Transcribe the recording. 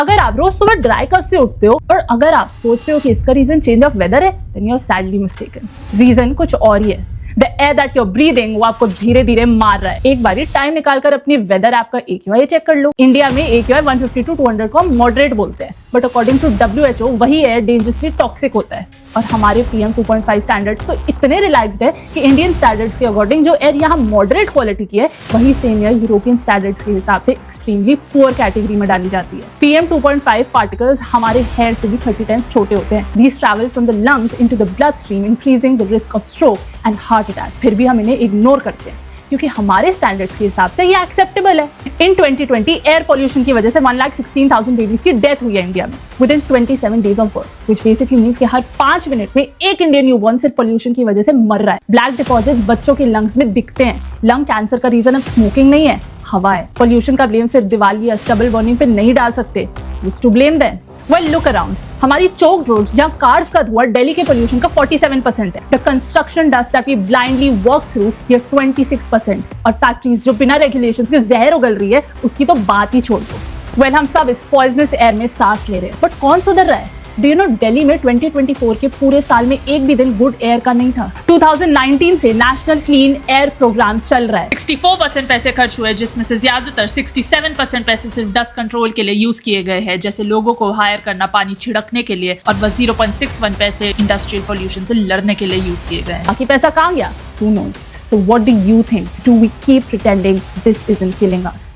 अगर आप रोज सुबह ड्राई कफ से उठते हो और अगर आप सोच रहे हो कि इसका रीजन चेंज ऑफ वेदर है, then you are sadly mistaken. Reason कुछ और ही है. The air that you're breathing वो आपको धीरे धीरे मार रहा है. एक बारी टाइम निकालकर अपनी वेदर ऐप का AQI चेक कर लो. इंडिया में AQI 150 to 200 को मॉडरेट बोलते हैं, बट अकॉर्डिंग टू WHO वही एयर डेंजरसली टॉक्सिक होता है. और हमारे PM 2.5 स्टैंडर्ड्स तो इतने रिलैक्स्ड है कि इंडियन स्टैंडर्ड्स के अकॉर्डिंग जो एयर यहाँ मॉडरेट क्वालिटी की है वही सेम एयर यूरोपियन स्टैंडर्ड्स के हिसाब से एक्सट्रीमली पुअर कैटेगरी में डाली जाती है. PM 2.5 पार्टिकल्स हमारे हेयर से भी 30 टाइम्स छोटे होते हैं. These travel from the lungs into the bloodstream, increasing the risk of stroke and heart attack. फिर भी हम इन्हें इग्नोर करते हैं क्योंकि हमारे स्टैंडर्ड्स के हिसाब से ये एक्सेप्टेबल है. इन 2020 एयर पोल्यूशन की वजह से 1,16,000 बेबीज की डेथ हुई है इंडिया में with in 27 days of birth, which basically means कि हर 5 मिनट में एक इंडियन न्यूबॉर्न सिर्फ पोल्यूशन की वजह से मर रहा है. ब्लैक डिपॉजिट्स बच्चों के लंग्स में दिखते हैं. लंग कैंसर का रीजन अब स्मोकिंग नहीं है, हवा है. पोल्यूशन का ब्लेम सिर्फ दिवाली या स्टबल बर्निंग पे नहीं डाल सकते. Who's to blame then? Well, look around. हमारी चोक रोड्स जहाँ कार्स का धुआं दिल्ली के पोल्यूशन का 47% है. The construction dust that we blindly work through ये 26%. और फैक्ट्रीज जो बिना रेगुलेशंस के जहर उगल रही है उसकी तो बात ही छोड़ दो. वेल हम सब इस पॉइजनस एयर में सांस ले रहे हैं, बट कौन सुधर रहा है? डू यू नो दिल्ली में 2024 के पूरे साल में एक भी दिन गुड एयर का नहीं था. 2019 से नेशनल क्लीन एयर प्रोग्राम चल रहा है. 64% पैसे खर्च हुए, जिसमें से ज्यादातर 67% पैसे सिर्फ डस्ट कंट्रोल के लिए यूज किए गए हैं, जैसे लोगों को हायर करना पानी छिड़कने के लिए, और बस 0.61 पैसे इंडस्ट्रियल पोल्यूशन से लड़ने के लिए यूज किए गए. बाकी पैसा कहाँ गया? Who knows? So what do you think? Do we keep pretending this isn't killing us?